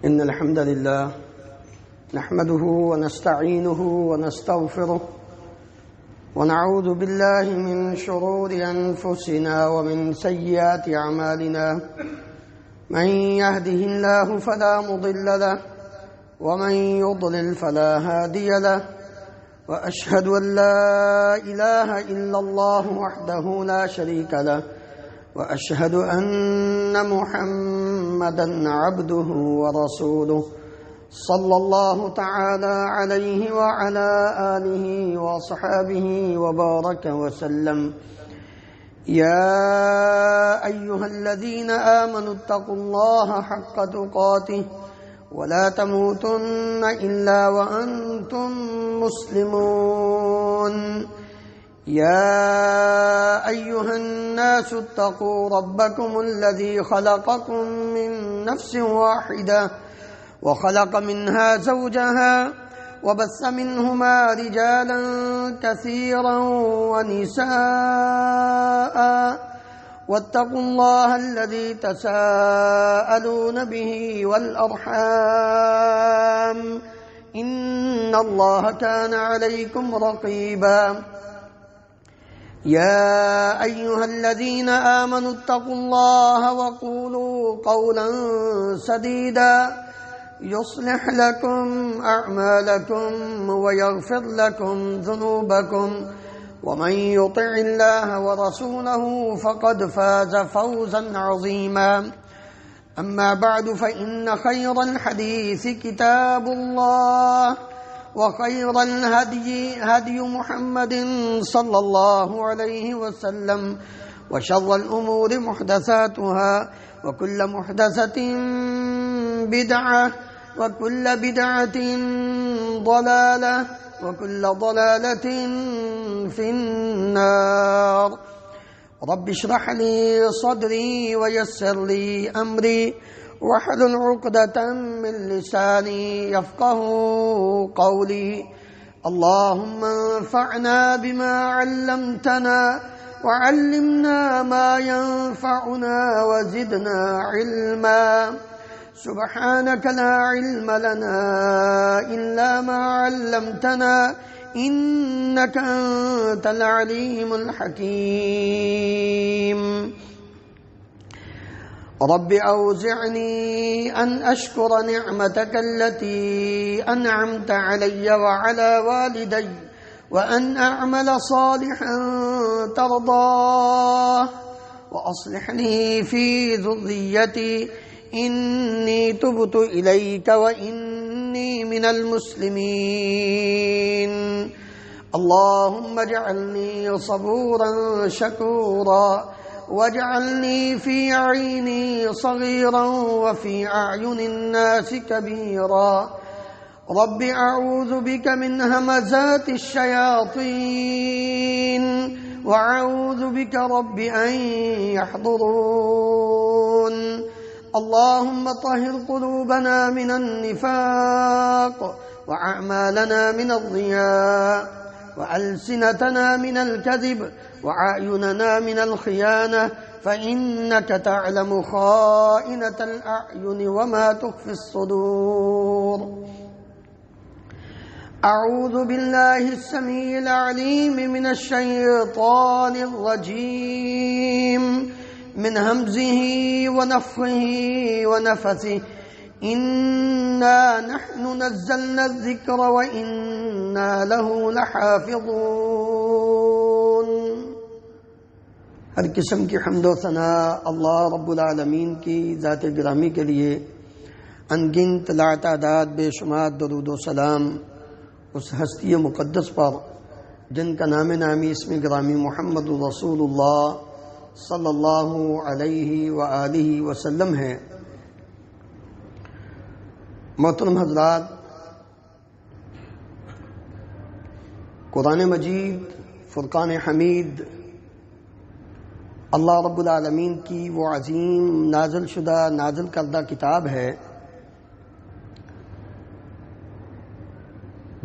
إن الحمد لله نحمده ونستعينه ونستغفره ونعوذ بالله من شرور أنفسنا ومن سيئات أعمالنا. من يهده الله فلا مضل له ومن يضلل فلا هادي له، وأشهد أن لا إله إلا الله وحده لا شريك له، وأشهد أن محمدًا عبده ورسوله صلى الله تعالى عليه وعلى آله وصحبه وبارك وسلم. يا أيها الذين آمنوا اتقوا الله حق تقاته ولا تموتن إلا وأنتم مسلمون. يا أيها الناس اتقوا ربكم الذي خلقكم من نفس واحدة وخلق منها زوجها وبث منهما رجالا كثيرا ونساء، واتقوا الله الذي تساءلون به والأرحام إن الله كان عليكم رقيبا. يا أيها الذين آمنوا اتقوا الله وقولوا قولا سديدا يصلح لكم أعمالكم ويغفر لكم ذنوبكم، ومن يطع الله ورسوله فقد فاز فوزا عظيما. أما بعد، فإن خير الحديث كتاب الله، وخير الهدي هدي محمد صلى الله عليه وسلم، وشر الأمور محدثاتها، وكل محدثة بدعة، وكل بدعة ضلالة، وكل ضلالة في النار. رب اشرح لي صدري ويسر لي أمري واحلل عقدة من لساني يفقه قولي. اللهم انفعنا بما علمتنا وعلمنا ما ينفعنا وزدنا علما. سبحانك لا علم لنا إلا ما علمتنا إنك أنت العليم الحكيم. رب أوزعني أن أشكر نعمتك التي أنعمت علي وعلى والدي، وأن أعمل صالحا ترضاه، وأصلح لي في ذريتي إني تبت إليك وإني من المسلمين. اللهم اجعلني صبورا شكورا، واجعلني في عيني صغيرا وفي أعين الناس كبيرا. رب أعوذ بك من همزات الشياطين، وأعوذ بك رب أن يحضرون. اللهم طهر قلوبنا من النفاق، وأعمالنا من الرياء، وألسنتنا من الكذب، وأعيننا من الخيانة، فإنك تعلم خائنة الأعين وما تخفي الصدور. أعوذ بالله السميع العليم من الشيطان الرجيم، من همزه ونفخه ونفثه. إنا نحن نزلنا الذكر وإنا له لحافظون. ہر قسم کی حمد و ثناء اللہ رب العالمین کی ذات گرامی کے لیے، انگنت لا تعداد بے شمار درود و سلام اس ہستی مقدس پر جن کا نام نامی اسم گرامی محمد رسول اللہ صلی اللہ علیہ وآلہ وسلم ہے۔ محترم حضرات، قرآن مجید فرقان حمید اللہ رب العالمین کی وہ عظیم نازل شدہ نازل کردہ کتاب ہے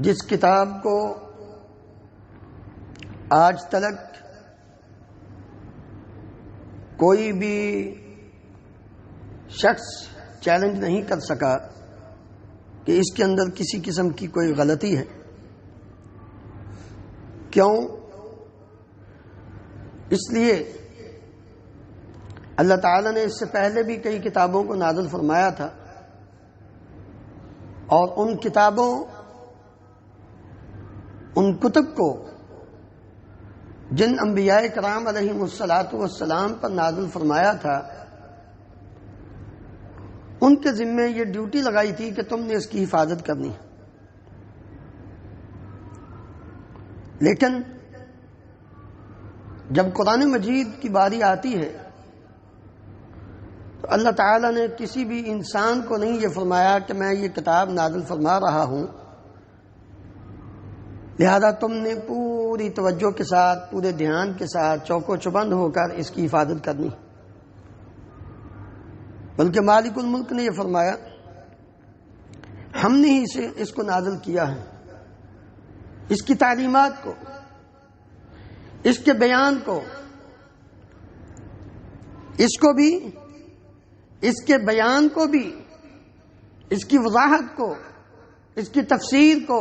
جس کتاب کو آج تک کوئی بھی شخص چیلنج نہیں کر سکا کہ اس کے اندر کسی قسم کی کوئی غلطی ہے؟ کیوں؟ اس لیے اللہ تعالیٰ نے اس سے پہلے بھی کئی کتابوں کو نازل فرمایا تھا، اور ان کتابوں، ان کتب کو جن انبیاء کرام علیہم الصلاۃ والسلام پر نازل فرمایا تھا، ان کے ذمے یہ ڈیوٹی لگائی تھی کہ تم نے اس کی حفاظت کرنی ہے۔ لیکن جب قرآن مجید کی باری آتی ہے تو اللہ تعالیٰ نے کسی بھی انسان کو نہیں یہ فرمایا کہ میں یہ کتاب نازل فرما رہا ہوں، لہذا تم نے پوری توجہ کے ساتھ، پورے دھیان کے ساتھ، چوک و چوبند ہو کر اس کی حفاظت کرنی، بلکہ مالک الملک نے یہ فرمایا ہم نے ہی اس کو نازل کیا ہے، اس کی تعلیمات کو، اس کے بیان کو، اس کو بھی، اس کے بیان کو بھی، اس کی وضاحت کو، اس کی تفسیر کو،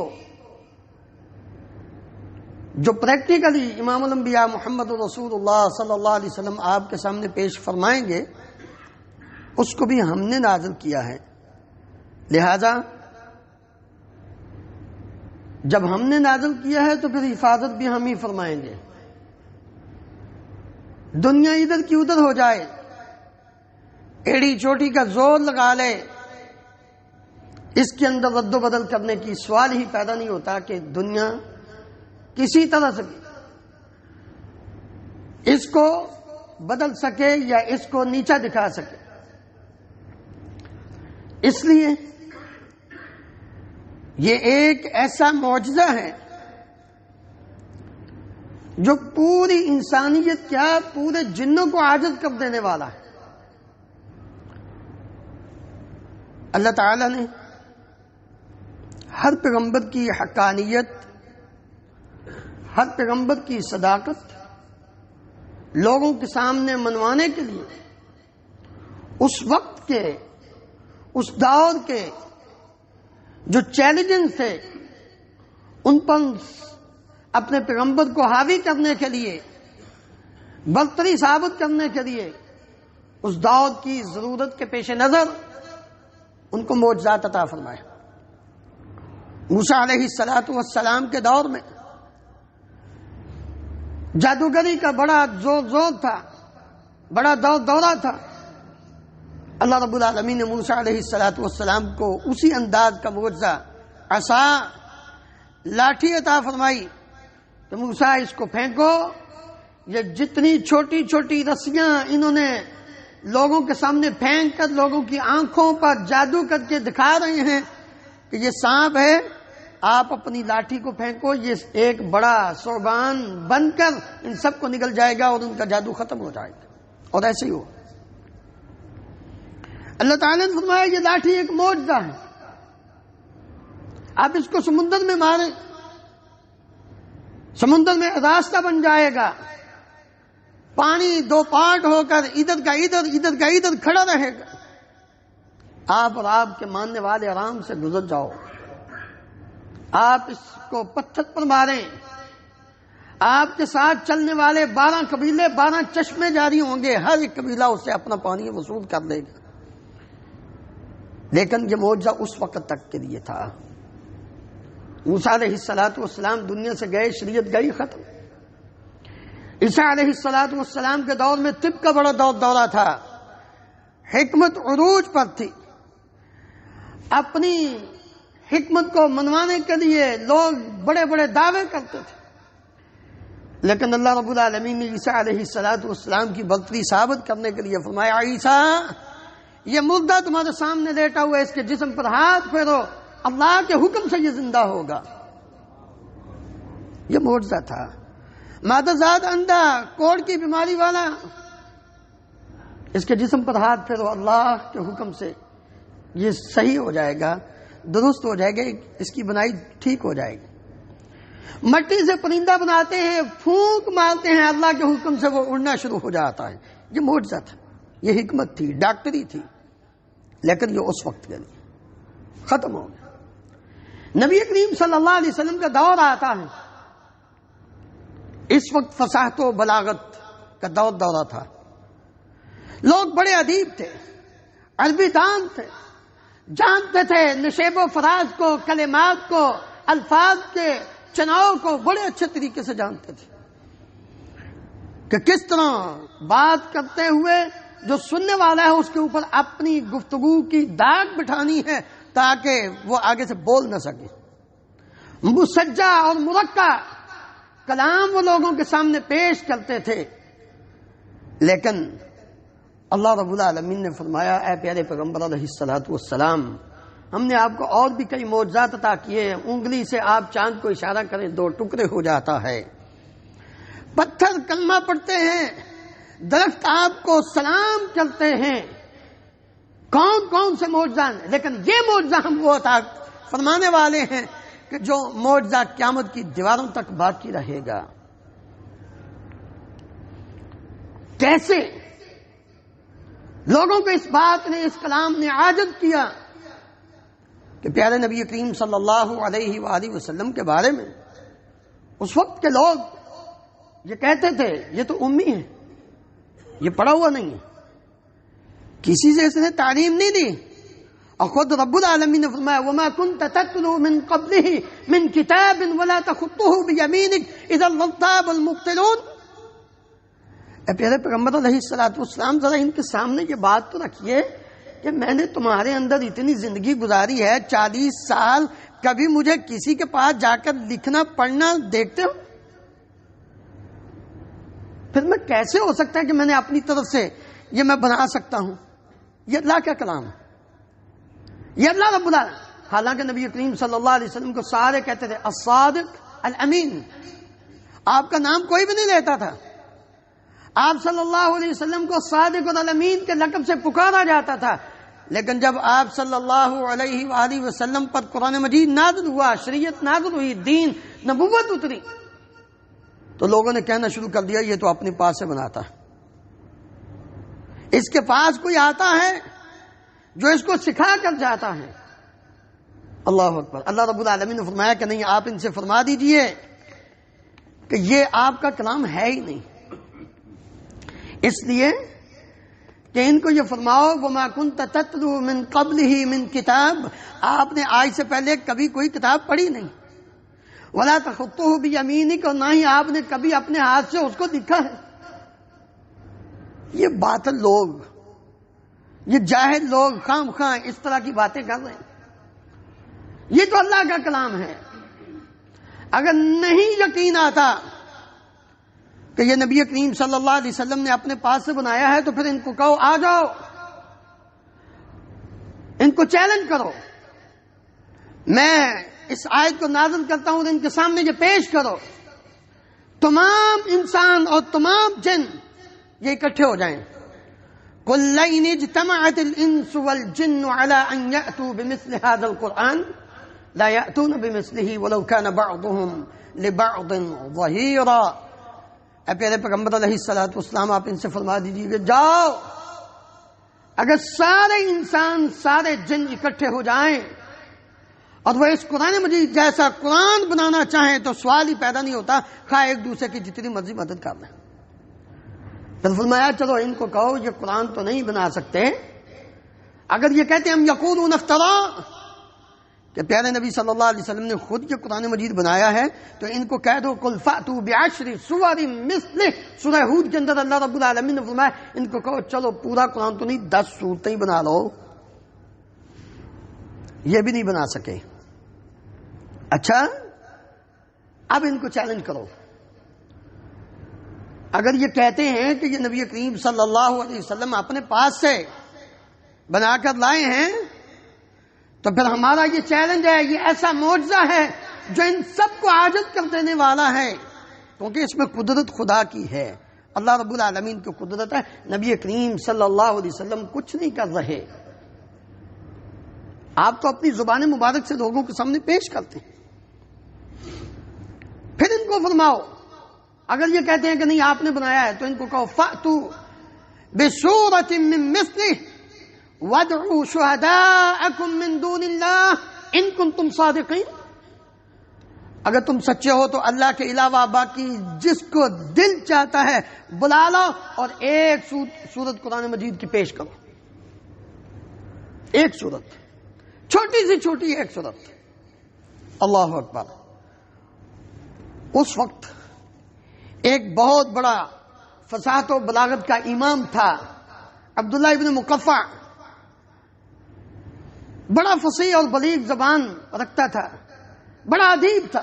جو پریکٹیکلی امام الانبیاء محمد رسول اللہ صلی اللہ علیہ وسلم آپ کے سامنے پیش فرمائیں گے، اس کو بھی ہم نے نازل کیا ہے۔ لہذا جب ہم نے نازل کیا ہے تو پھر حفاظت بھی ہم ہی فرمائیں گے۔ دنیا ادھر کی ادھر ہو جائے، ایڑی چوٹی کا زور لگا لے، اس کے اندر رد و بدل کرنے کی سوال ہی پیدا نہیں ہوتا کہ دنیا کسی طرح سے اس کو بدل سکے یا اس کو نیچا دکھا سکے۔ اس لیے یہ ایک ایسا معجزہ ہے جو پوری انسانیت، کیا پورے جنوں کو عاجز کر دینے والا ہے۔ اللہ تعالیٰ نے ہر پیغمبر کی حقانیت، ہر پیغمبر کی صداقت لوگوں کے سامنے منوانے کے لیے اس وقت کے، اس دور کے جو چیلنجز تھے ان پر اپنے پیغمبر کو حاوی کرنے کے لیے، برتری ثابت کرنے کے لیے، اس دور کی ضرورت کے پیش نظر ان کو معجزات عطا فرمائے۔ موسیٰ علیہ السلام کے دور میں جادوگری کا بڑا زور تھا، بڑا دورہ تھا۔ اللہ رب العالمین نے موسیٰ علیہ السلام کو اسی انداز کا معجزہ عصا، لاٹھی عطا فرمائی کہ موسیٰ اس کو پھینکو، یہ جتنی چھوٹی چھوٹی رسیاں انہوں نے لوگوں کے سامنے پھینک کر لوگوں کی آنکھوں پر جادو کر کے دکھا رہے ہیں کہ یہ سانپ ہے، آپ اپنی لاٹھی کو پھینکو، یہ ایک بڑا ثعبان بن کر ان سب کو نگل جائے گا اور ان کا جادو ختم ہو جائے گا۔ اور ایسے ہی ہوا۔ اللہ تعالیٰ نے فرمایا یہ لاٹھی ایک معجزہ ہے، آپ اس کو سمندر میں ماریں، سمندر میں راستہ بن جائے گا، پانی دو پارٹ ہو کر ادھر کا ادھر، ادھر کا ادھر کھڑا رہے گا، آپ اور آپ کے ماننے والے آرام سے گزر جاؤ۔ آپ اس کو پتھر پر ماریں، آپ کے ساتھ چلنے والے 12 قبیلے 12 چشمے جاری ہوں گے، ہر ایک قبیلہ اس سے اپنا پانی وصول کر لے گا۔ لیکن یہ معجزہ اس وقت تک کے لیے تھا۔ موسیٰ علیہ السلام دنیا سے گئے، شریعت گئی ختم۔ عیسیٰ علیہ السلام کے دور میں طب کا بڑا دورہ تھا، حکمت عروج پر تھی، اپنی حکمت کو منوانے کے لیے لوگ بڑے بڑے دعوے کرتے تھے، لیکن اللہ رب العالمین نے عیسیٰ علیہ السلام کی برتری ثابت کرنے کے لیے فرمایا عیسیٰ یہ مردہ تمہارے سامنے لیٹا ہوا ہے، اس کے جسم پر ہاتھ پھیرو، اللہ کے حکم سے یہ زندہ ہوگا۔ یہ معجزہ تھا۔ مادہ زاد اندھا، کوڑ کی بیماری والا، اس کے جسم پر ہاتھ پھیرو، اللہ کے حکم سے یہ صحیح ہو جائے گا، درست ہو جائے گا، اس کی بنائی ٹھیک ہو جائے گی۔ مٹی سے پرندہ بناتے ہیں، پھونک مارتے ہیں، اللہ کے حکم سے وہ اڑنا شروع ہو جاتا ہے۔ یہ معجزہ تھا، یہ حکمت تھی، ڈاکٹری تھی، لیکن یہ اس وقت کے لیے ختم ہو گیا۔ نبی کریم صلی اللہ علیہ وسلم کا دور آتا ہے، اس وقت فصاحت و بلاغت کا دورہ تھا، لوگ بڑے ادیب تھے، عربی دان تھے، جانتے تھے نشیب و فراز کو، کلمات کو، الفاظ کے چناؤ کو بڑے اچھے طریقے سے جانتے تھے کہ کس طرح بات کرتے ہوئے جو سننے والا ہے اس کے اوپر اپنی گفتگو کی داغ بٹھانی ہے تاکہ وہ آگے سے بول نہ سکے۔ مسجع اور مرقع کلام وہ لوگوں کے سامنے پیش کرتے تھے، لیکن اللہ رب العالمین نے فرمایا اے پیارے پیغمبر علیہ الصلوۃ والسلام، ہم نے آپ کو اور بھی کئی معجزات عطا کیے ہیں، انگلی سے آپ چاند کو اشارہ کریں 2 ٹکڑے ہو جاتا ہے، پتھر کلمہ پڑھتے ہیں، درخت آپ کو سلام کرتے ہیں، کون کون سے معجزات، لیکن یہ معجزہ ہم وہ عطا فرمانے والے ہیں کہ جو معجزہ قیامت کی دیواروں تک باقی رہے گا۔ کیسے لوگوں کو اس بات نے، اس کلام نے عاجز کیا کہ پیارے نبی کریم صلی اللہ علیہ وآلہ وسلم کے بارے میں اس وقت کے لوگ یہ کہتے تھے یہ تو امی ہے، یہ پڑھا ہوا نہیں ہے، کسی سے اس نے تعلیم نہیں دی، اور خود رب العالمین نے فرمایا وما كنت تتلو من قبله من كتاب ولا تخطه بيمينك اذا لارتاب المبطلون۔ اے پیارے پیغمبر علیہ الصلوۃ والسلام، ذرا ان کے سامنے یہ بات تو رکھیے کہ میں نے تمہارے اندر اتنی زندگی گزاری ہے، 40 سال، کبھی مجھے کسی کے پاس جا کر لکھنا پڑھنا دیکھتے ہو؟ پھر میں کیسے ہو سکتا ہے کہ میں نے اپنی طرف سے یہ میں بنا سکتا ہوں؟ یہ اللہ کا کلام ہے، یہ اللہ رب العالمین۔ حالانکہ نبی کریم صلی اللہ علیہ وسلم کو سارے کہتے تھے الصادق الامین، آپ کا نام کوئی بھی نہیں لیتا تھا، آپ صلی اللہ علیہ وسلم کو صادق اور الامین کے لقب سے پکارا جاتا تھا، لیکن جب آپ صلی اللہ علیہ وآلہ وسلم پر قرآن مجید نازل ہوا، شریعت نازل ہوئی، دین نبوت اتری، تو لوگوں نے کہنا شروع کر دیا یہ تو اپنے پاس سے بناتا ہے، اس کے پاس کوئی آتا ہے جو اس کو سکھا کر جاتا ہے۔ اللہ اکبر۔ اللہ رب العالمین نے فرمایا کہ نہیں، آپ ان سے فرما دیجئے کہ یہ آپ کا کلام ہے ہی نہیں، اس لیے کہ ان کو یہ فرماؤ وما كنت تتلو من قبله من کتاب، آپ نے آج سے پہلے کبھی کوئی کتاب پڑھی نہیں، ولا تخطه بيمينك، اور نہ ہی آپ نے کبھی اپنے ہاتھ سے اس کو لکھا ہے۔ یہ باطل لوگ، یہ جاہل لوگ خام خواہ اس طرح کی باتیں کر رہے ہیں، یہ تو اللہ کا کلام ہے۔ اگر نہیں یقین آتا کہ یہ نبی کریم صلی اللہ علیہ وسلم نے اپنے پاس سے بنایا ہے تو پھر ان کو کہو آ جاؤ، ان کو چیلنج کرو، میں اس آیت کو نازل کرتا ہوں اور ان کے سامنے یہ پیش کرو، تمام انسان اور تمام جن یہ اکٹھے ہو جائیں۔ قل لئن اجتمعت الانس والجن على ان يأتوا بمثل هذا القرآن لا يأتون بمثله ولو كان بعضهم لبعض ظهيرا۔ اے پیارے پیغمبر علیہ الصلوۃ والسلام، آپ ان سے فرما دیجیے کہ جاؤ، اگر سارے انسان سارے جن اکٹھے ہو جائیں اور وہ اس قرآن مجید جیسا قرآن بنانا چاہیں تو سوال ہی پیدا نہیں ہوتا، خواہ ایک دوسرے کی جتنی مرضی مدد کر لیں۔ پھر فرمایا چلو ان کو کہو یہ قرآن تو نہیں بنا سکتے، اگر یہ کہتے ہیں ہم یقولون افترا، کہ پیارے نبی صلی اللہ علیہ وسلم نے خود یہ قرآن مجید بنایا ہے، تو ان کو کہہ دو قل فأتوا بعشر سور مثلہ۔ سورہ ہود کے اندر اللہ رب العالمین نے فرمایا ان کو کہو چلو پورا قرآن تو نہیں، 10 سورتیں ہی بنا لو، یہ بھی نہیں بنا سکے۔ اچھا، اب ان کو چیلنج کرو، اگر یہ کہتے ہیں کہ یہ نبی کریم صلی اللہ علیہ وسلم اپنے پاس سے بنا کر لائے ہیں، تو پھر ہمارا یہ چیلنج ہے، یہ ایسا معجزہ ہے جو ان سب کو عاجز کر دینے والا ہے، کیونکہ اس میں قدرت خدا کی ہے، اللہ رب العالمین کی قدرت ہے، نبی کریم صلی اللہ علیہ وسلم کچھ نہیں کر رہے، آپ تو اپنی زبان مبارک سے لوگوں کے سامنے پیش کرتے ہیں۔ پھر ان کو فرماؤ، اگر یہ کہتے ہیں کہ نہیں آپ نے بنایا ہے، تو ان کو کہو فأتوا بسورة من مثلہ وادعوا شہداءکم من دون اللہ ان کنتم صادقین۔ اگر تم سچے ہو تو اللہ کے علاوہ باقی جس کو دل چاہتا ہے بلا لو اور ایک سورت قرآن مجید کی پیش کرو. ایک سورت، چھوٹی سے چھوٹی ایک سورت. اللہ اکبر. اس وقت ایک بہت بڑا فصاحت و بلاغت کا امام تھا عبداللہ ابن مقفع. بڑا فصیح اور بلیغ زبان رکھتا تھا، بڑا ادیب تھا.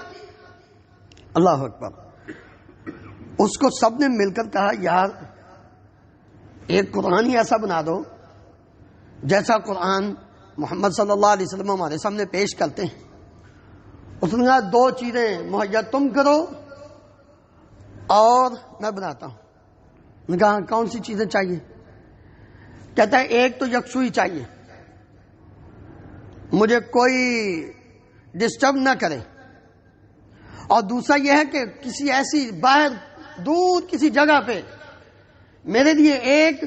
اللہ اکبر. اس کو سب نے مل کر کہا یار ایک قرآن ہی ایسا بنا دو جیسا قرآن محمد صلی اللہ علیہ وسلم ہمارے سامنے پیش کرتے ہیں. اس نے کہا دو چیزیں مہیا تم کرو اور میں بناتا ہوں. نے کہا کون سی چیزیں چاہیے؟ کہتا ہے ایک تو یکسوئی چاہیے، مجھے کوئی ڈسٹرب نہ کرے، اور دوسرا یہ ہے کہ کسی ایسی باہر دور کسی جگہ پہ میرے لیے ایک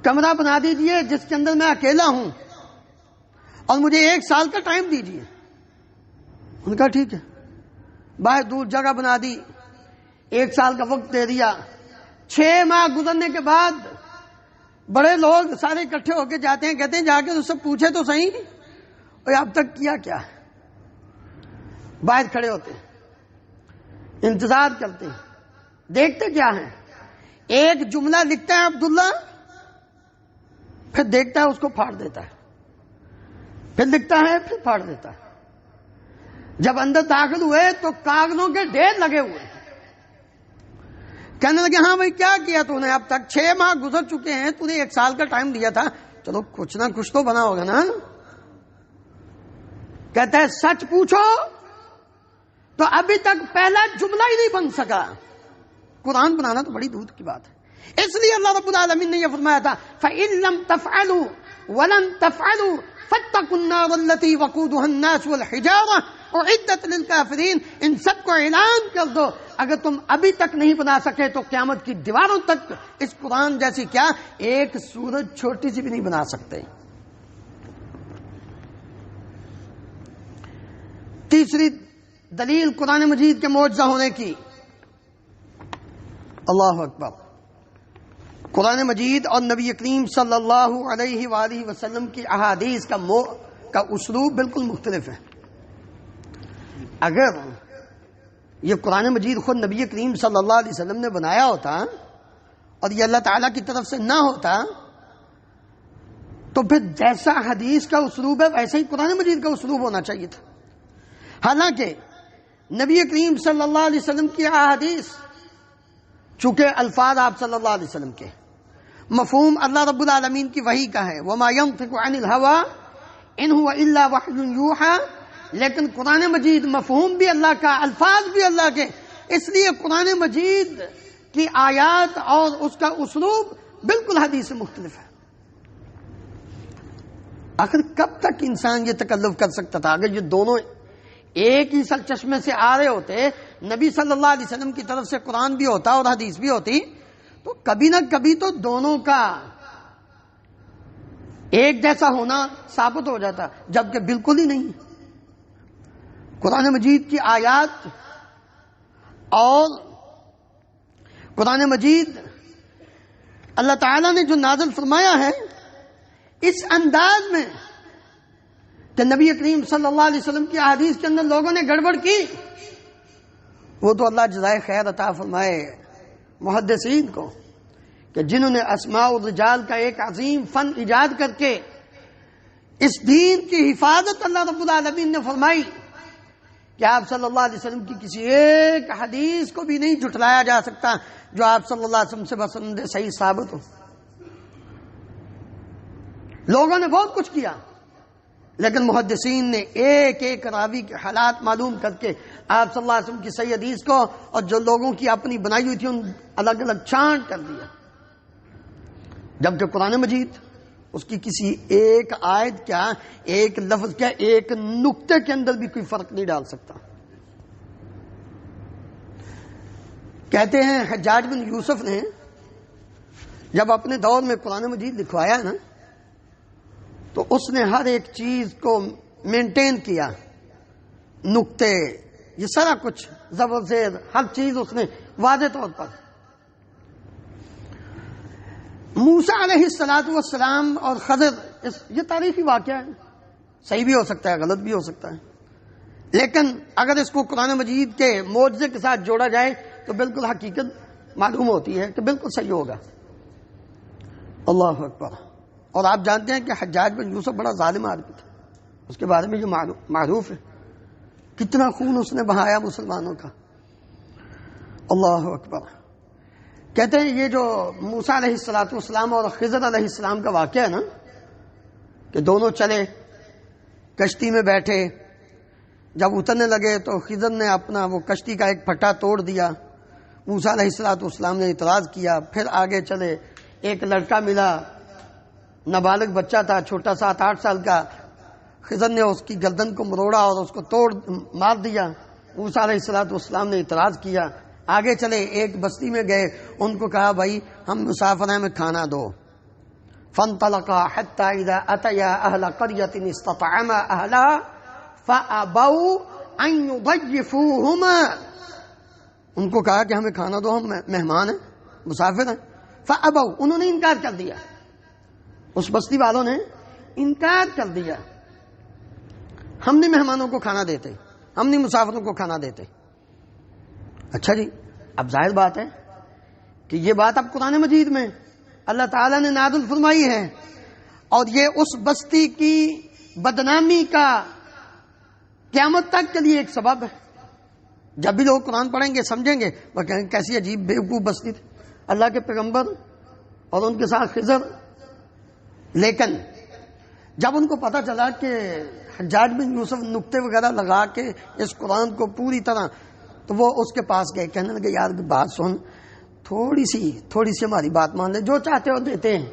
کمرہ بنا دیجئے جس کے اندر میں اکیلا ہوں، اور مجھے 1 سال کا ٹائم دیجئے. ان کا ٹھیک ہے. باہر دور جگہ بنا دی، 1 سال کا وقت دے دیا. 6 ماہ گزرنے کے بعد بڑے لوگ سارے اکٹھے ہو کے جاتے ہیں، کہتے ہیں جا کے اس سے پوچھے تو صحیح اور اب تک کیا کیا ہے. باہر کھڑے ہوتے ہیں، انتظار کرتے ہیں، دیکھتے کیا ہیں. ایک جملہ لکھتا ہے عبداللہ، پھر دیکھتا ہے اس کو پھاڑ دیتا ہے، پھر لکھتا ہے پھر پھاڑ دیتا ہے. جب اندر داخل ہوئے تو کاغذوں کے ڈھیر لگے ہوئے. کہنے لگے ہاں بھائی کیا کیا تو نے اب تک؟ 6 ماہ گزر چکے ہیں، تو نے 1 سال کا ٹائم دیا تھا، چلو کچھ نہ کچھ تو بنا ہوگا نا. کہتا ہے سچ پوچھو تو ابھی تک پہلا جملہ ہی نہیں بن سکا. قرآن بنانا تو بڑی دور کی بات ہے. اس لیے اللہ رب العالمین نے یہ فرمایا تھا فَإِن لَمْ تَفْعَلُوا وَلَن تَفْعَلُوا فَاتَّقُوا النَّارَ الَّتِي وَقُودُهَا النَّاسُ وَالْحِجَارَةُ أُعِدَّتْ لِلْكَافِرِينَ. ان سب کو اعلان کر دو اگر تم ابھی تک نہیں بنا سکے تو قیامت کی دیواروں تک اس قرآن جیسی کیا ایک سورج چھوٹی سی بھی نہیں بنا سکتے. تیسری دلیل قرآن مجید کے معجزہ ہونے کی. اللہ اکبر. قرآن مجید اور نبی کریم صلی اللہ علیہ وآلہ وسلم کی احادیث کا اسلوب بالکل مختلف ہے. اگر یہ قرآن مجید خود نبی کریم صلی اللہ علیہ وسلم نے بنایا ہوتا اور یہ اللہ تعالیٰ کی طرف سے نہ ہوتا تو پھر جیسا حدیث کا اسلوب ہے ویسا ہی قرآن مجید کا اسلوب ہونا چاہیے تھا. حالانکہ نبی کریم صلی اللہ علیہ وسلم کی احادیث چونکہ الفاظ آپ صلی اللہ علیہ وسلم کے، مفہوم اللہ رب العالمین کی وحی کا ہے، وما ينطق عن الهوى ان هو الا وحی یوحى. لیکن قرآن مجید مفہوم بھی اللہ کا، الفاظ بھی اللہ کے. اس لیے قرآن مجید کی آیات اور اس کا اسلوب بالکل حدیث سے مختلف ہے. آخر کب تک انسان یہ تکلف کر سکتا تھا؟ اگر یہ دونوں ایک ہی سر چشمے سے آ رہے ہوتے، نبی صلی اللہ علیہ وسلم کی طرف سے قرآن بھی ہوتا اور حدیث بھی ہوتی، تو کبھی نہ کبھی تو دونوں کا ایک جیسا ہونا ثابت ہو جاتا، جبکہ بالکل ہی نہیں. قرآن مجید کی آیات اور قرآن مجید اللہ تعالیٰ نے جو نازل فرمایا ہے اس انداز میں کہ نبی کریم صلی اللہ علیہ وسلم کی احادیث کے اندر لوگوں نے گڑبڑ کی، وہ تو اللہ جزائے خیر عطا فرمائے محدثین کو کہ جنہوں نے اسماء الرجال کا ایک عظیم فن ایجاد کر کے اس دین کی حفاظت اللہ رب العالمین نے فرمائی کہ آپ صلی اللہ علیہ وسلم کی کسی ایک حدیث کو بھی نہیں جھٹلایا جا سکتا جو آپ صلی اللہ علیہ وسلم سے بسند صحیح ثابت ہو. لوگوں نے بہت کچھ کیا لیکن محدثین نے ایک ایک راوی کے حالات معلوم کر کے آپ صلی اللہ علیہ وسلم کی صحیح حدیث کو اور جو لوگوں کی اپنی بنائی ہوئی تھی ان الگ الگ چھانٹ کر دیا. جبکہ قرآن مجید اس کی کسی ایک آیت کیا ایک لفظ کیا ایک نقطے کے اندر بھی کوئی فرق نہیں ڈال سکتا. کہتے ہیں حجاج بن یوسف نے جب اپنے دور میں قرآن مجید لکھوایا نا تو اس نے ہر ایک چیز کو مینٹین کیا. نقطے، یہ سارا کچھ زبر زیر ہر چیز اس نے واضح طور پر. موسیٰ علیہ السلام اور خضر، یہ تاریخی واقعہ ہے، صحیح بھی ہو سکتا ہے غلط بھی ہو سکتا ہے، لیکن اگر اس کو قرآن مجید کے معجزے کے ساتھ جوڑا جائے تو بالکل حقیقت معلوم ہوتی ہے کہ بالکل صحیح ہوگا. اللہ اکبر. اور آپ جانتے ہیں کہ حجاج بن یوسف بڑا ظالم آدمی تھا، اس کے بارے میں جو معروف ہے، کتنا خون اس نے بہایا مسلمانوں کا. اللہ اکبر. کہتے ہیں یہ جو موسیٰ علیہ السلام اور خضر علیہ السلام کا واقعہ ہے نا، کہ دونوں چلے کشتی میں بیٹھے، جب اترنے لگے تو خضر نے اپنا وہ کشتی کا ایک پھٹا توڑ دیا، موسیٰ علیہ السلام نے اعتراض کیا، پھر آگے چلے، ایک لڑکا ملا، نابالغ بچہ تھا چھوٹا 7-8 سال کا، خضر نے اس کی گردن کو مروڑا اور اس کو مار دیا، موسیٰ علیہ السلام نے اعتراض کیا. آگے چلے، ایک بستی میں گئے، ان کو کہا بھائی ہم مسافر ہیں، ہمیں کھانا دو. فانطلقا حتى اذا اتيا اهل قرية استطعما اهلها فابوا ان يضيفوهما. ان کو کہا کہ ہمیں کھانا دو، ہم مہمان ہیں، مسافر ہیں. فابوا، انہوں نے انکار کر دیا، اس بستی والوں نے انکار کر دیا، ہم نہیں مہمانوں کو کھانا دیتے، ہم نہیں مسافروں کو کھانا دیتے. اچھا جی، اب ظاہر بات ہے کہ یہ بات اب قرآن مجید میں اللہ تعالیٰ نے نازل فرمائی ہے، اور یہ اس بستی کی بدنامی کا قیامت تک کے لیے ایک سبب ہے. جب بھی لوگ قرآن پڑھیں گے سمجھیں گے، وہ کہیں گے کیسی عجیب بیوقوف بستی تھی، اللہ کے پیغمبر اور ان کے ساتھ خضر. لیکن جب ان کو پتہ چلا کہ حجاج بن یوسف نقطے وغیرہ لگا کے اس قرآن کو پوری طرح، تو وہ اس کے پاس گئے، کہنے لگے یار بات سن، تھوڑی سی ہماری بات مان لے، جو چاہتے ہو دیتے ہیں.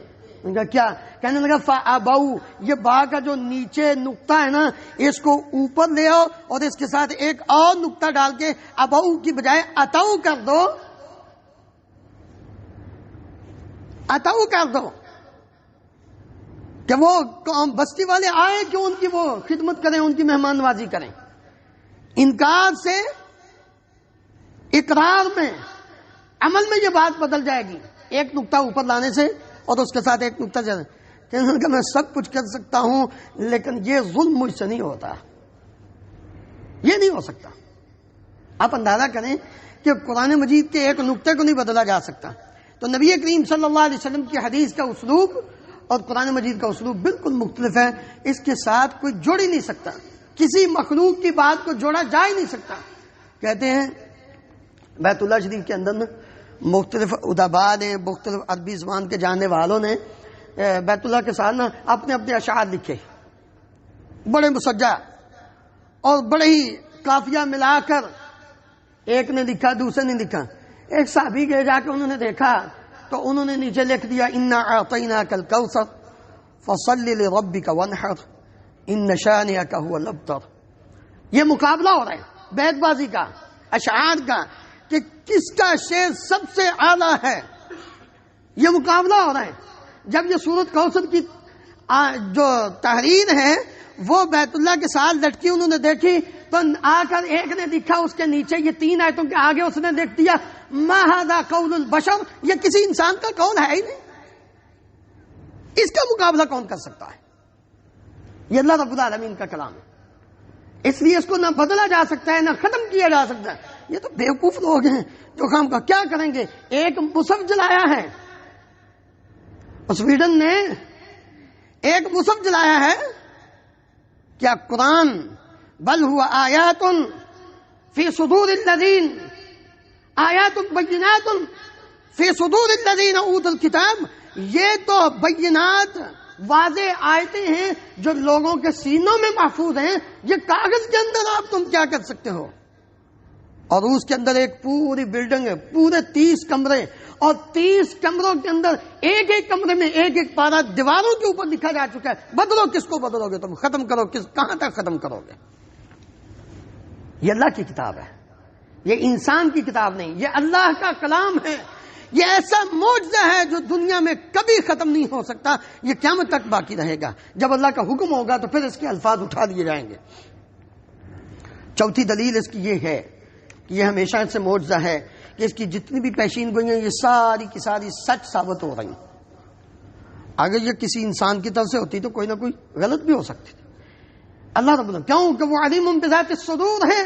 ان کا کیا؟ کہنے لگا فابوا، یہ با کا جو نیچے نقطہ ہے نا، اس کو اوپر لے آؤ اور اس کے ساتھ ایک اور نقطہ ڈال کے ابو کی بجائے اتو کر دو، اتو کر دو، کہ وہ بستی والے آئے کہ ان کی وہ خدمت کریں، ان کی مہمان نوازی کریں. انکار سے اقرار میں، عمل میں یہ بات بدل جائے گی، ایک نقطہ اوپر لانے سے اور اس کے ساتھ ایک نقطہ جانے. کہ میں سب کچھ کر سکتا ہوں لیکن یہ ظلم مجھ سے نہیں ہوتا، یہ نہیں ہو سکتا. آپ اندازہ کریں کہ قرآن مجید کے ایک نقطے کو نہیں بدلا جا سکتا، تو نبی کریم صلی اللہ علیہ وسلم کی حدیث کا اسلوب اور قرآن مجید کا اسلوب بالکل مختلف ہے، اس کے ساتھ کوئی جوڑ ہی نہیں سکتا، کسی مخلوق کی بات کو جوڑا جا ہی نہیں سکتا. کہتے ہیں بیت اللہ شریف کے اندر مختلف ادبا نے، مختلف عربی زبان کے جاننے والوں نے بیت اللہ کے ساتھ اپنے اپنے اشعار لکھے، بڑے مسجع اور بڑے ہی قافیہ ملا کر، ایک نے لکھا دوسرے نے لکھا. ایک صحابی گئے، جا کے انہوں نے دیکھا تو انہوں نے نیچے لکھ دیا انا اعطیناک الکوثر فصل لربک وانحر ان شانئک هو الابتر. یہ مقابلہ ہو رہا ہے بیت بازی کا، اشعار کا، کہ کس کا شعر سب سے اعلیٰ ہے. یہ مقابلہ ہو رہا ہے. جب یہ سورۃ کوثر کی جو تحریر ہے وہ بیت اللہ کے ساتھ لٹکی انہوں نے دیکھی، تو آ کر ایک نے لکھا اس کے نیچے، یہ 3 آیتوں کے آگے اس نے لکھ دیا ما ھذا قول البشر، یہ کسی انسان کا قول ہے ہی نہیں، اس کا مقابلہ کون کر سکتا ہے؟ یہ اللہ رب العالمین کا کلام ہے، اس لیے اس کو نہ بدلا جا سکتا ہے نہ ختم کیا جا سکتا ہے. یہ تو بیوقوف لوگ ہیں جو خام کا کیا کریں گے. ایک مصحف جلایا ہے سویڈن نے، ایک مصحف جلایا ہے. کیا قرآن بل ہوا آیات فی صدور الذین، آیات بینات فی صدور الذین اوتوا الکتاب، یہ تو بینات واضح آیتیں ہیں جو لوگوں کے سینوں میں محفوظ ہیں. یہ کاغذ کے اندر آپ تم کیا کر سکتے ہو؟ اور اس کے اندر ایک پوری بلڈنگ ہے، پورے 30 کمرے، اور 30 کمروں کے اندر ایک ایک کمرے میں ایک ایک پارا دیواروں کے اوپر لکھا جا چکا ہے. بدلو کس کو بدلو گے تم، ختم کرو کہاں تک ختم کرو گے؟ یہ اللہ کی کتاب ہے، یہ انسان کی کتاب نہیں، یہ اللہ کا کلام ہے. یہ ایسا معجزہ ہے جو دنیا میں کبھی ختم نہیں ہو سکتا، یہ قیامت تک باقی رہے گا. جب اللہ کا حکم ہوگا تو پھر اس کے الفاظ اٹھا لیے جائیں گے. چوتھی دلیل اس کی یہ ہے کہ یہ ہمیشہ سے معجزہ ہے کہ اس کی جتنی بھی پیشین گوئیاں یہ ساری کی ساری سچ ثابت ہو رہی. اگر یہ کسی انسان کی طرف سے ہوتی تو کوئی نہ کوئی غلط بھی ہو سکتی تھی. اللہ رب العالمین کیوں کہ وہ علیم بذات الصدور ہے،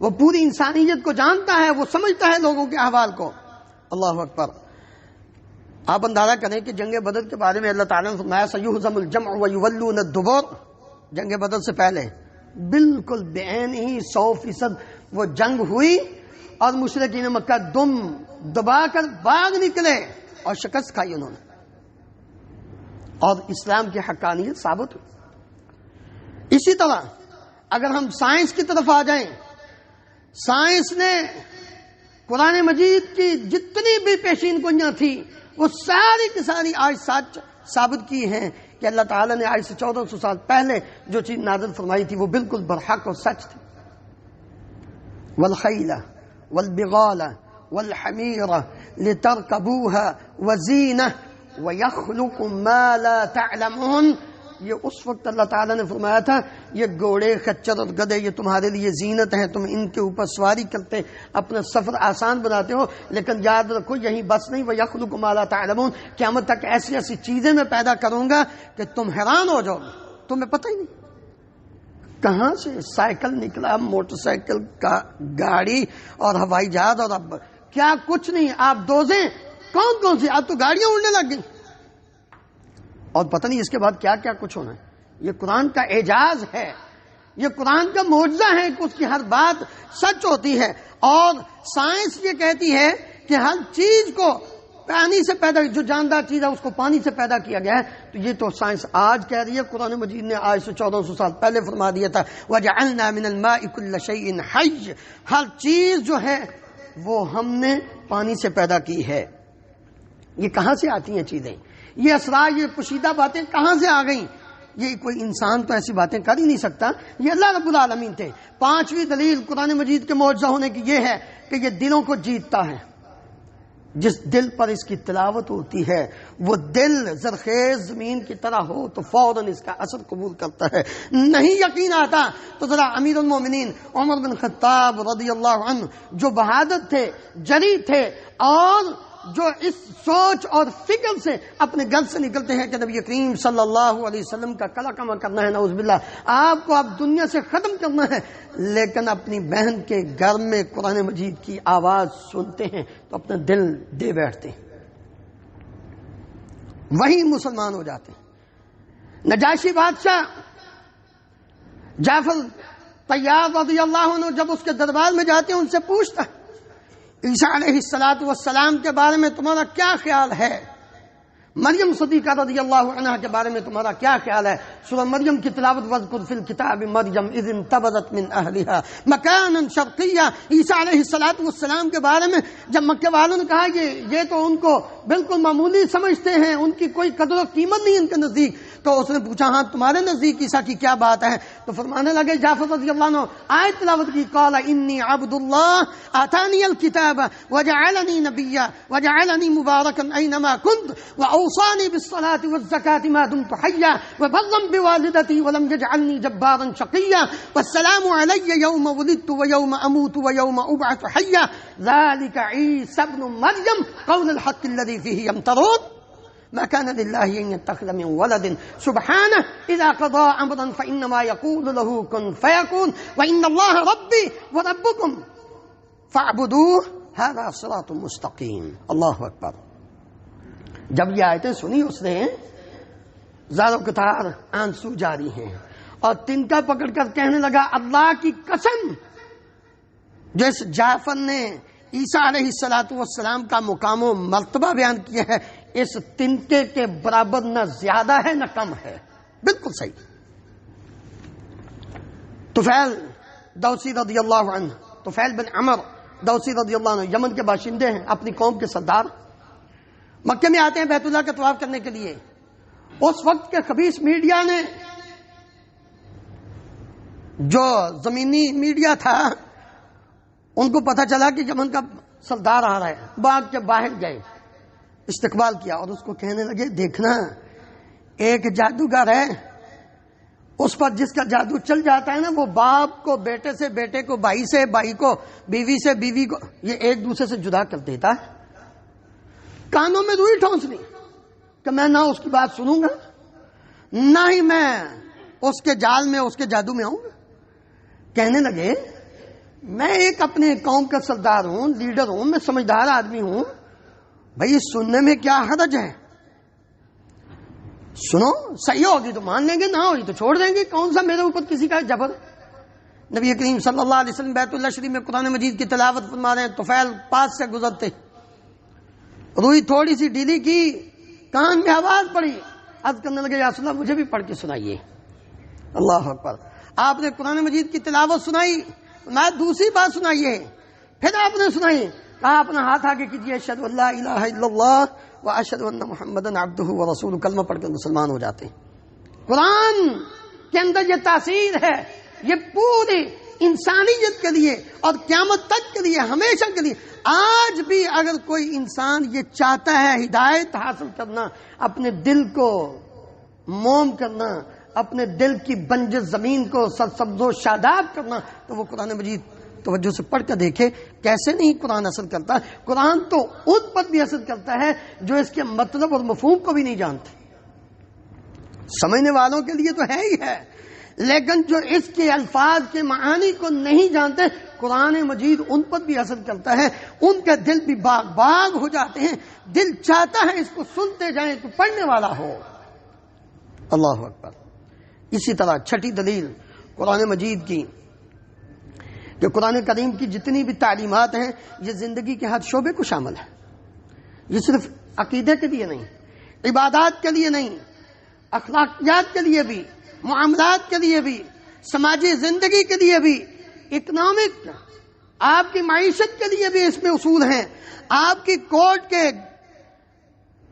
وہ پوری انسانیت کو جانتا ہے، وہ سمجھتا ہے لوگوں کے احوال کو. اللہ اکبر. آپ اندازہ کریں کہ جنگ بدر کے بارے میں اللہ تعالیٰ نے فرمایا سیہزم الجمع ویولون الدبر. جنگ بدر سے پہلے بالکل بعین ہی 100% وہ جنگ ہوئی اور مشرکین مکہ دم دبا کر باغ نکلے اور شکست کھائی انہوں نے، اور اسلام کی حقانیت ثابت ہوئی. اسی طرح اگر ہم سائنس کی طرف آ جائیں، سائنس نے قرآن مجید کی جتنی بھی پیشین گوئیاں تھیں وہ ساری کی ساری آج سچ ثابت کی ہیں کہ اللہ تعالیٰ نے آج سے 1400 سال پہلے جو چیز نازل فرمائی تھی وہ بالکل برحق اور سچ تھی. والخیل والبغال والحمیر لترکبوها وزینہ ویخلق ما لا تعلمون. یہ اس وقت اللہ تعالیٰ نے فرمایا تھا یہ گھوڑے خچر اور گدھے یہ تمہارے لیے زینت ہیں، تم ان کے اوپر سواری کرتے اپنا سفر آسان بناتے ہو، لیکن یاد رکھو یہی بس نہیں، وَيَخْلُقُ مَا لَا تَعْلَمُونَ، قیامت تک ایسی ایسی چیزیں میں پیدا کروں گا کہ تم حیران ہو جاؤ، تمہیں پتہ ہی نہیں کہاں سے سائیکل نکلا، موٹر سائیکل کا گاڑی اور ہوائی جہاز، اور اب کیا کچھ نہیں. آپ دوزیں کون کون سی، اب تو گاڑیاں اڑنے لگ گئی اور پتہ نہیں اس کے بعد کیا کیا کچھ ہونا ہے. یہ قرآن کا اعجاز ہے، یہ قرآن کا معجزہ ہے کہ اس کی ہر بات سچ ہوتی ہے. اور سائنس یہ کہتی ہے کہ ہر چیز کو پانی سے پیدا، جو جاندار چیز ہے اس کو پانی سے پیدا کیا گیا ہے. تو یہ تو سائنس آج کہہ رہی ہے، قرآن مجید نے آج سے 1400 سال پہلے فرما دیا تھا وَجَعَلْنَا مِنَ الْمَاءِ كُلَّ شَيْءٍ حَيٍّ. ہر چیز جو ہے وہ ہم نے پانی سے پیدا کی ہے. یہ کہاں سے آتی ہیں چیزیں؟ یہ اسرار، یہ پوشیدہ باتیں کہاں سے آ گئیں؟ یہ کوئی انسان تو ایسی باتیں کر ہی نہیں سکتا، یہ اللہ رب العالمین تھے. پانچویں دلیل قرآن مجید کے معجزہ ہونے کی یہ ہے کہ یہ دلوں کو جیتتا ہے. جس دل پر اس کی تلاوت ہوتی ہے وہ دل زرخیز زمین کی طرح ہو تو فوراً اس کا اثر قبول کرتا ہے. نہیں یقین آتا تو ذرا امیر المومنین عمر بن خطاب رضی اللہ عنہ جو بہادر تھے، جری تھے، اور جو اس سوچ اور فکر سے اپنے گھر سے نکلتے ہیں کہ نبی کریم صلی اللہ علیہ وسلم کا کلا کما کرنا ہے، نعوذ باللہ آپ کو اب دنیا سے ختم کرنا ہے، لیکن اپنی بہن کے گھر میں قرآن مجید کی آواز سنتے ہیں تو اپنا دل دے بیٹھتے ہیں، وہی مسلمان ہو جاتے ہیں. نجاشی بادشاہ جعفر طیار رضی اللہ عنہ جب اس کے دربار میں جاتے ہیں ان سے پوچھتا ہے عیسیٰ علیہ السلام کے بارے میں تمہارا کیا خیال ہے، مریم صدیقہ رضی اللہ عنہا کے بارے میں تمہارا کیا خیال ہے. سورہ مریم کی تلاوت وَاذْكُرْ فِي الْكِتَابِ مَرْيَمْ إِذِ انتبذت مِنْ أَهْلِهَا مَكَانًا شَرْقِيًّا. عیسیٰ علیہ السلام کے بارے میں جب مکے والوں نے کہا کہ یہ تو ان کو بالکل معمولی سمجھتے ہیں، ان کی کوئی قدر و قیمت نہیں ان کے نزدیک، تو اس نے پوچھا ہاں تمہارے نزدیک عیسیٰ کی کیا بات ہے؟ تو فرمانے لگے جعفر رضی اللہ عنہ آیت تلاوت کی قال انی عبد اللہ آتانی الکتاب وجعلنی نبیا وجعلنی مبارکا اینما کنت واوصانی بالصلاة والزکاة ما دمت حیا وبرا بوالدتی ولم یجعلنی جبارا شقیا والسلام علی یوم ولدت ویوم اموت ویوم ابعث حیا ذلك عیسی ابن مریم قول الحق الذی فیہ یمترون ما كان لله أن يتخذ من ولد سبحانه إذا قضى أمرا فإنما يقول له كن فيكون وإن الله ربي وربكم فاعبدوه هذا صراط مستقيم. اللہ اکبر. جب یہ آیتیں سنی اس نے زار و قطار آنسو جاری ہیں اور تنکا پکڑ کر کہنے لگا اللہ کی قسم جس جعفر نے عیسیٰ علیہ السلام کا مقام و مرتبہ بیان کیا ہے اس تنکے کے برابر نہ زیادہ ہے نہ کم ہے. بالکل صحیح. طفیل دوسی رضی اللہ عنہ، طفیل بن عمر دوسی رضی اللہ عنہ یمن کے باشندے ہیں، اپنی قوم کے سردار، مکے میں آتے ہیں بیت اللہ کا طواف کرنے کے لیے. اس وقت کے خبیث میڈیا نے، جو زمینی میڈیا تھا، ان کو پتہ چلا کہ یمن کا سردار آ رہا ہے، باغ کے باہر گئے، استقبال کیا اور اس کو کہنے لگے دیکھنا ایک جادوگر ہے اس پر جس کا جادو چل جاتا ہے نا، وہ باپ کو بیٹے سے، بیٹے کو بھائی سے، بھائی کو بیوی سے، بیوی کو، یہ ایک دوسرے سے جدا کر دیتا ہے۔ کانوں میں روئی ٹھونسنی کہ میں نہ اس کی بات سنوں گا، نہ ہی میں اس کے جال میں، اس کے جادو میں آؤں گا۔ کہنے لگے میں ایک اپنے قوم کا سردار ہوں، لیڈر ہوں، میں سمجھدار آدمی ہوں، بھائی سننے میں کیا حرج ہے؟ سنو، صحیح ہوگی تو مان لیں گے، نہ ہوگی تو چھوڑ دیں گے، کون سا میرے اوپر کسی کا جبر۔ نبی کریم صلی اللہ علیہ وسلم بیت اللہ شریف میں قرآن مجید کی تلاوت فرما رہے ہیں، طفیل پاس سے گزرتے، روئی تھوڑی سی ڈھیلی کی، کان میں آواز پڑی، عرض کرنے لگے یا رسول اللہ مجھے بھی پڑھ کے سنائیے۔ اللہ اکبر۔ آپ نے قرآن مجید کی تلاوت سنائی، میں دوسری بات سنائیے، پھر آپ نے سنائی، کہا اپنا ہاتھ آگے کیجیے، اشہد ان لا الہ الا اللہ واشہد ان محمدن عبدہ ورسولہ، کلمہ پڑھ کر مسلمان ہو جاتے ہیں۔ قرآن کے اندر یہ تاثیر ہے، یہ پوری انسانیت کے لیے اور قیامت تک کے لیے، ہمیشہ کے لیے۔ آج بھی اگر کوئی انسان یہ چاہتا ہے ہدایت حاصل کرنا، اپنے دل کو موم کرنا، اپنے دل کی بنجر زمین کو سرسبز و شاداب کرنا، تو وہ قرآن مجید توجہ سے پڑھ کر دیکھے کیسے نہیں قرآن اثر کرتا۔ قرآن تو ان پر بھی اثر کرتا ہے جو اس کے مطلب اور مفہوم کو بھی نہیں جانتے۔ سمجھنے والوں کے لیے تو ہے ہی ہے، لیکن جو اس کے الفاظ کے معانی کو نہیں جانتے، قرآن مجید ان پر بھی اثر کرتا ہے، ان کے دل بھی باغ باغ ہو جاتے ہیں، دل چاہتا ہے اس کو سنتے جائیں تو پڑھنے والا ہو۔ اللہ اکبر۔ اسی طرح چھٹی دلیل قرآن مجید کی کہ قرآن کریم کی جتنی بھی تعلیمات ہیں یہ زندگی کے ہر شعبے کو شامل ہے۔ یہ صرف عقیدے کے لیے نہیں، عبادات کے لیے نہیں، اخلاقیات کے لیے بھی، معاملات کے لیے بھی، سماجی زندگی کے لیے بھی، اکنامک، آپ کی معیشت کے لیے بھی اس میں اصول ہیں، آپ کی کورٹ کے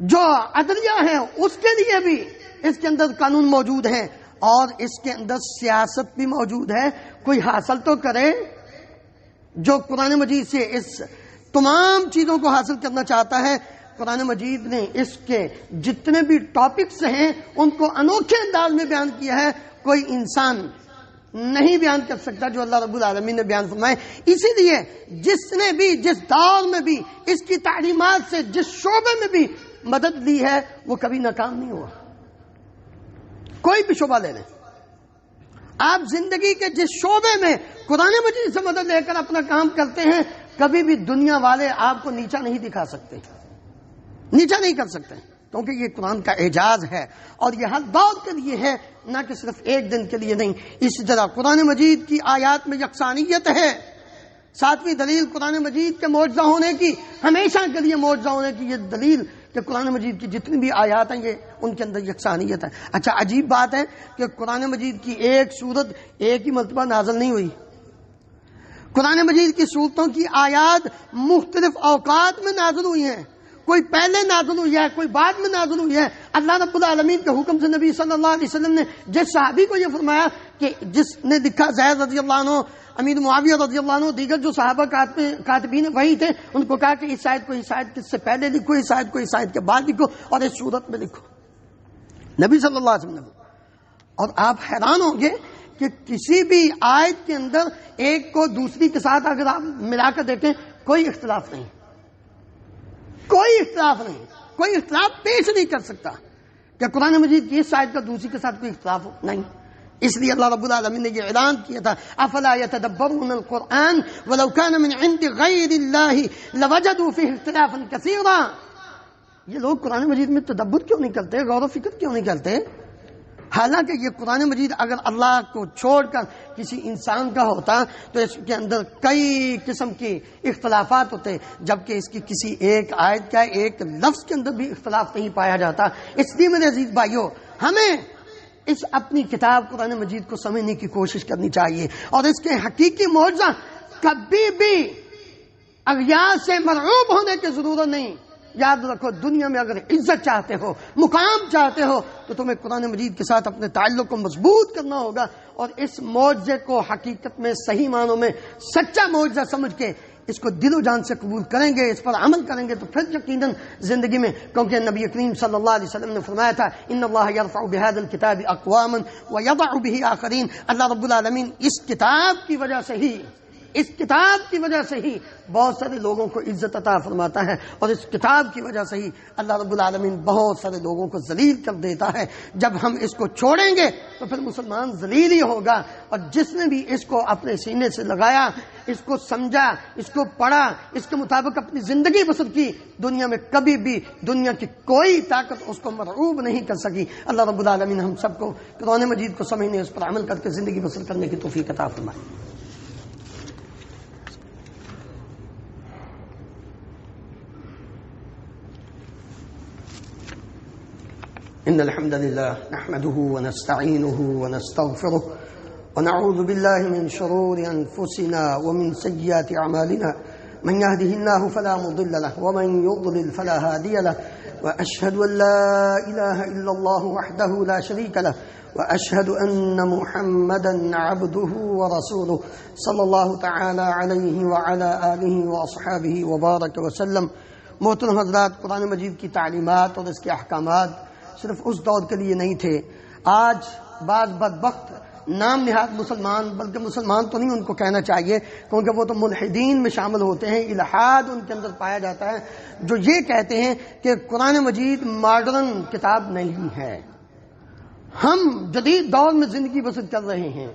جو عدلیہ ہیں اس کے لیے بھی اس کے اندر قانون موجود ہیں، اور اس کے اندر سیاست بھی موجود ہے۔ کوئی حاصل تو کرے جو قرآن مجید سے اس تمام چیزوں کو حاصل کرنا چاہتا ہے۔ قرآن مجید نے اس کے جتنے بھی ٹاپکس ہیں ان کو انوکھے انداز میں بیان کیا ہے، کوئی انسان نہیں بیان کر سکتا جو اللہ رب العالمین نے بیان فرمائے۔ اسی لیے جس نے بھی، جس دور میں بھی اس کی تعلیمات سے جس شعبے میں بھی مدد لی ہے وہ کبھی ناکام نہیں ہوا۔ کوئی بھی شعبہ لے لیں، آپ زندگی کے جس شعبے میں قرآن مجید سے مدد لے کر اپنا کام کرتے ہیں، کبھی بھی دنیا والے آپ کو نیچا نہیں دکھا سکتے، نیچا نہیں کر سکتے، کیونکہ یہ قرآن کا اعجاز ہے اور یہ ہر دور کے لیے ہے، نہ کہ صرف ایک دن کے لیے نہیں۔ اسی طرح قرآن مجید کی آیات میں یکسانیت ہے۔ ساتویں دلیل قرآن مجید کے معجزہ ہونے کی، ہمیشہ کے لیے معجزہ ہونے کی یہ دلیل کہ قرآن مجید کی جتنی بھی آیات ہیں یہ ان کے اندر یکسانیت ہے۔ اچھا عجیب بات ہے کہ قرآن مجید کی ایک سورت ایک ہی مرتبہ نازل نہیں ہوئی، قرآن مجید کی سورتوں کی آیات مختلف اوقات میں نازل ہوئی ہیں، کوئی پہلے نازل ہوئی ہے، کوئی بعد میں نازل ہوئی ہے۔ اللہ رب العالمین کے حکم سے نبی صلی اللہ علیہ وسلم نے جس صحابی کو یہ فرمایا کہ جس نے لکھا زید رضی اللہ عنہ، امیر معاویہ رضی اللہ عنہ، دیگر جو صحابہ کاتبین وہی تھے، ان کو کہا کہ اس آیت کو اس آیت سے پہلے لکھو، اس آیت کو اس آیت کے بعد لکھو اور اس صورت میں لکھو، نبی صلی اللہ علیہ وسلم نے۔ اور آپ حیران ہوں گے کہ کسی بھی آیت کے اندر ایک کو دوسری کے ساتھ اگر آپ ملا کر دیکھیں کوئی اختلاف نہیں، کوئی اختلاف نہیں، کوئی اختلاف پیش نہیں کر سکتا کہ قرآن مجید کی اس آیت کا دوسری کے ساتھ کوئی اختلاف نہیں۔ اس لیے اللہ رب العالمین نے یہ اعلان کیا تھا، افلا يتدبرون القرآن ولو كان من عند غیر اللہ لوجدوا فیہ اختلافا کثیرا۔ یہ لوگ قرآن مجید میں تدبر کیوں نہیں کرتے، غور و فکر کیوں نہیں کرتے؟ حالانکہ یہ قرآن مجید اگر اللہ کو چھوڑ کر کسی انسان کا ہوتا تو اس کے اندر کئی قسم کی اختلافات ہوتے، جبکہ اس کی کسی ایک آیت کا ایک لفظ کے اندر بھی اختلاف نہیں پایا جاتا۔ اس لیے میرے عزیز بھائیوں، ہمیں اس اپنی کتاب قرآن مجید کو سمجھنے کی کوشش کرنی چاہیے، اور اس کے حقیقی معجزہ کبھی بھی اغیار سے مرعوب ہونے کی ضرورت نہیں۔ یاد رکھو، دنیا میں اگر عزت چاہتے ہو، مقام چاہتے ہو، تو تمہیں قرآن مجید کے ساتھ اپنے تعلق کو مضبوط کرنا ہوگا، اور اس معجزے کو حقیقت میں صحیح معنوں میں سچا معجزہ سمجھ کے اس کو دل و جان سے قبول کریں گے، اس پر عمل کریں گے، تو پھر یقیناً زندگی میں، کیونکہ نبی کریم صلی اللہ علیہ وسلم نے فرمایا تھا ان اللہ یرفع بهذا الكتاب اقواما ويضع به آخرین، اللہ رب العالمین اس کتاب کی وجہ سے ہی، اس کتاب کی وجہ سے ہی بہت سارے لوگوں کو عزت عطا فرماتا ہے، اور اس کتاب کی وجہ سے ہی اللہ رب العالمین بہت سارے لوگوں کو ذلیل کر دیتا ہے۔ جب ہم اس کو چھوڑیں گے تو پھر مسلمان ذلیل ہی ہوگا، اور جس نے بھی اس کو اپنے سینے سے لگایا، اس کو سمجھا، اس کو پڑھا، اس کے مطابق اپنی زندگی بسر کی، دنیا میں کبھی بھی دنیا کی کوئی طاقت اس کو مرعوب نہیں کر سکی۔ اللہ رب العالمین ہم سب کو قرآن مجید کو سمجھنے، اس پر عمل کر کے زندگی بسر کرنے کی توفیق عطا فرمائے۔ إن الحمد لله نحمده ونستعينه ونستغفره ونعوذ بالله من شرور أنفسنا ومن سيئات أعمالنا، من يهده الله فلا مضل له ومن يضلل فلا هادي له، وأشهد أن لا إله إلا الله وحده لا شريك له، وأشهد أن محمدا عبده ورسوله صلى الله تعالى عليه وعلى آله وأصحابه وبارك وسلم۔ محترم حضرات، قرآن مجید کی تعلیمات اور اس کے احکامات صرف اس دور کے لیے نہیں تھے۔ آج بعض بدبخت نام نہاد مسلمان، بلکہ مسلمان تو نہیں ان کو کہنا چاہیے، کیونکہ وہ تو ملحدین میں شامل ہوتے ہیں، الحاد ان کے اندر پایا جاتا ہے، جو یہ کہتے ہیں کہ قرآن مجید ماڈرن کتاب نہیں ہے، ہم جدید دور میں زندگی بسر کر رہے ہیں،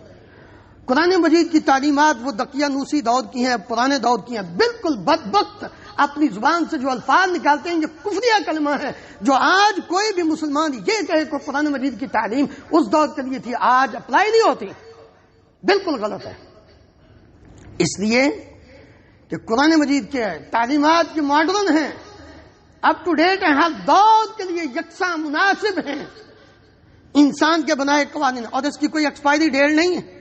قرآن مجید کی تعلیمات وہ دقیانوسی دور کی ہیں، پرانے دور کی ہیں۔ بالکل بدبخت اپنی زبان سے جو الفاظ نکالتے ہیں یہ کفریہ کلمہ ہے، جو آج کوئی بھی مسلمان یہ کہے کہ قرآن مجید کی تعلیم اس دور کے لیے تھی، آج اپلائی نہیں ہوتی، بالکل غلط ہے۔ اس لیے کہ قرآن مجید کے تعلیمات کی ماڈرن ہیں، اپ ٹو ڈیٹ ہیں، ہر دور کے لیے یکساں مناسب ہیں، انسان کے بنائے قوانین، اور اس کی کوئی ایکسپائری ڈیٹ نہیں ہے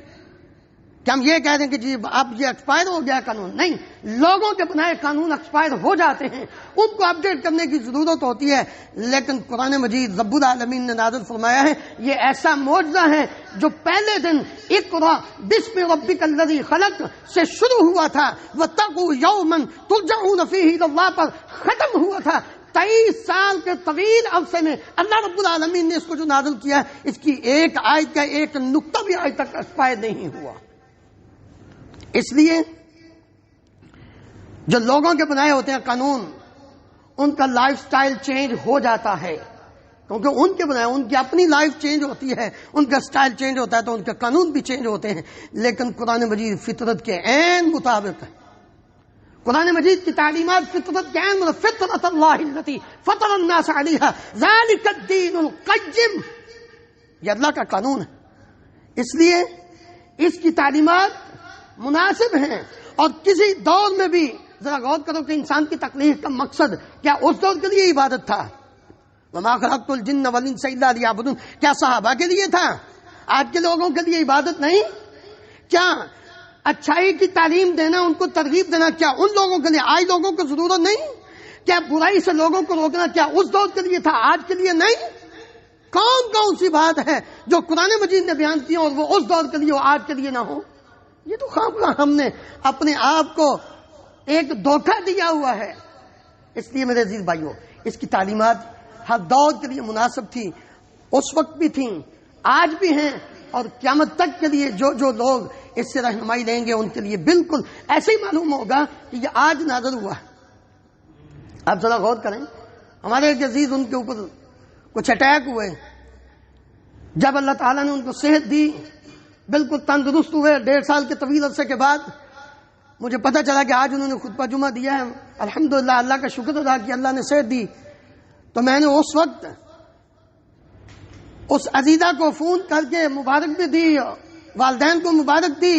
کہ ہم یہ کہہ دیں کہ جی اب یہ ایکسپائر ہو گیا قانون، نہیں، لوگوں کے بنائے قانون ایکسپائر ہو جاتے ہیں، ان کو اپڈیٹ کرنے کی ضرورت ہوتی ہے، لیکن قرآن مجید رب العالمین نے نازل فرمایا ہے، یہ ایسا معجزہ ہے جو پہلے دن اقرا بسم ربک الذی خلق سے شروع ہوا تھا، واتقوا یوما ترجعون فیہ الی اللہ پر ختم ہوا تھا۔ 23 سال کے طویل عرصے میں اللہ رب العالمین نے اس کو جو نازل کیا ہے، اس کی ایک آیت کا ایک نقطہ بھی آج تک ایکسپائر نہیں ہوا۔ اس لیے جو لوگوں کے بنائے ہوتے ہیں قانون، ان کا لائف سٹائل چینج ہو جاتا ہے، کیونکہ ان کے بنائے، ان کی اپنی لائف چینج ہوتی ہے، ان کا سٹائل چینج ہوتا ہے، تو ان کے قانون بھی چینج ہوتے ہیں، لیکن قرآن مجید فطرت کے عین مطابق ہے۔ قرآن مجید کی تعلیمات فطرت کے عین مطابق، فطرت اللہ التی فطر الناس علیہا ذالک الدین القیم، یہ اللہ کا قانون ہے۔ اس لیے اس کی تعلیمات مناسب ہیں، اور کسی دور میں بھی ذرا غور کرو کہ انسان کی تخلیق کا مقصد کیا اس دور کے لیے عبادت تھا؟ وما خلقت الجن والانس الا لیعبدون، کیا صحابہ کے لیے تھا؟ آج کے لوگوں کے لیے عبادت نہیں؟ کیا اچھائی کی تعلیم دینا، ان کو ترغیب دینا، کیا ان لوگوں کے لیے؟ آج لوگوں کو ضرورت نہیں؟ کیا برائی سے لوگوں کو روکنا، کیا اس دور کے لیے تھا، آج کے لیے نہیں؟ کون کون سی بات ہے جو قرآن مجید نے بیان کی اور وہ اس دور کے لیے ہو، آج کے لیے نہ ہو؟ یہ تو خواہ ہم نے اپنے آپ کو ایک دھوکہ دیا ہوا ہے۔ اس لیے میرے عزیز بھائیوں، اس کی تعلیمات ہر دور کے لیے مناسب تھی، اس وقت بھی تھیں، آج بھی ہیں، اور قیامت تک کے لیے جو لوگ اس سے رہنمائی لیں گے ان کے لیے بالکل ایسے ہی معلوم ہوگا کہ یہ آج نازل ہوا ہے۔ آپ ذرا غور کریں، ہمارے ایک عزیز، ان کے اوپر کچھ اٹیک ہوئے، جب اللہ تعالیٰ نے ان کو صحت دی، بالکل تندرست ہوئے، 1.5 سال کے طویل عرصے کے بعد مجھے پتہ چلا کہ آج انہوں نے خطبہ جمعہ دیا ہے، الحمدللہ، اللہ کا شکر ادا کہ اللہ نے صحت دی۔ تو میں نے اس وقت اس عزیزہ کو فون کر کے مبارک بھی دی، والدین کو مبارک دی،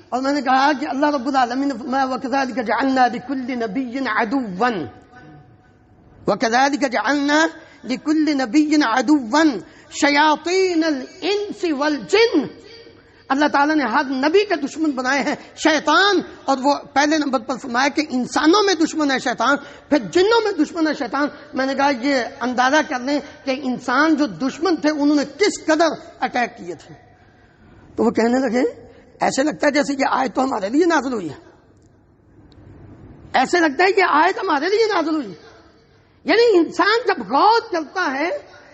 اور میں نے کہا کہ اللہ رب العالمین نے فرمایا وَكَذَلِكَ جَعَلْنَا لِكُلِّ نَبِيٍّ عَدُوًّا وَكَذَلِكَ جَعَلْنَا لِكُلِّ نَبِيٍّ عَدُوًّا شَيَاطِينَ الْإِنسِ وَالْجِنِّ، اللہ تعالیٰ نے ہر نبی کے دشمن بنائے ہیں شیطان، اور وہ پہلے نمبر پر فرمایا کہ انسانوں میں دشمن ہے شیطان، پھر جنوں میں دشمن ہے شیطان۔ میں نے کہا یہ اندازہ کر لیں کہ انسان جو دشمن تھے انہوں نے کس قدر اٹیک کیے تھے۔ تو وہ کہنے لگے ایسے لگتا ہے جیسے کہ آیت تو ہمارے لیے نازل ہوئی ہے۔ ایسے لگتا ہے کہ آیت ہمارے لیے نازل ہوئی. یعنی انسان جب غور کرتا ہے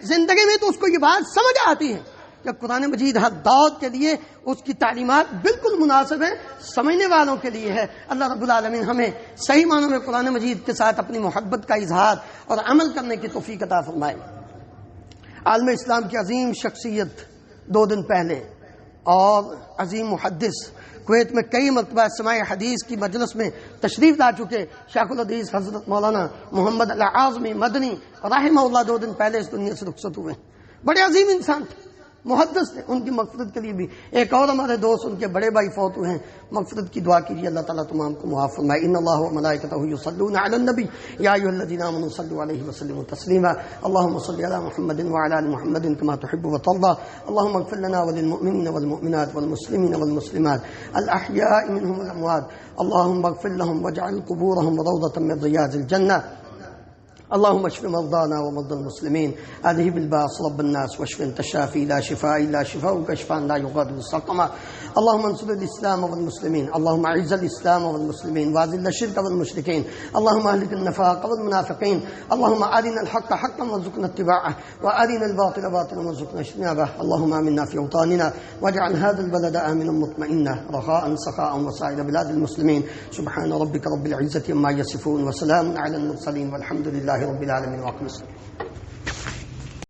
زندگی میں تو اس کو یہ بات سمجھ آتی ہے کہ قرآن مجید ہر دور کے لیے اس کی تعلیمات بالکل مناسب ہیں، سمجھنے والوں کے لیے ہے. اللہ رب العالمین ہمیں صحیح معنوں میں قرآن مجید کے ساتھ اپنی محبت کا اظہار اور عمل کرنے کی توفیق عطا فرمائے. عالم اسلام کی عظیم شخصیت 2 دن پہلے اور عظیم محدث کویت میں کئی مرتبہ سماع حدیث کی مجلس میں تشریف لا چکے شیخ الحدیث حضرت مولانا محمد العاظمی مدنی رحمہ اللہ 2 دن پہلے اس دنیا سے رخصت ہوئے. بڑے عظیم انسان تھے، محدث تھے. ان کی مغفرت کے لیے بھی ایک اور ہمارے دوست ان کے بڑے بھائی فوت ہوئے ہیں، مغفرت کی دعا کیجیے، اللہ تعالیٰ تمام کو معاف فرمائے. ان اللہ و ملائکتہ یصلون علی النبی یا ایھا الذین آمنوا صلوا علیہ وسلموا تسلیما. اللهم صل علی محمد وعلى ال محمد كما تحب وترضى. اللهم اغفر لنا وللمؤمنین والمؤمنات والمسلمین والمسلمات الاحیاء منهم والاموات. اللهم اغفر لهم واجعل قبورهم روضة من رياض الجنة. اللهم اشف مرضانا ومرضى المسلمين. اذهب الباس رب الناس واشف انت الشافي لا شفاء الا شفاؤك شفاء لا يغادر سقما. اللهم انصر الاسلام والمسلمين. اللهم اعز الاسلام والمسلمين واذل الشرك والمشركين. اللهم اهلك النفاق والمنافقين. اللهم ارنا الحق حقا وارزقنا اتباعه وارنا الباطل باطلا وارزقنا اجتنابه. اللهم امنا في اوطاننا واجعل هذا البلد امنا مطمئنا رخاء سخاء وسائر بلاد المسلمين. سبحان ربك رب العزة عما يصفون وسلام على المرسلين والحمد لله رب العالمين. واقم الصلاة.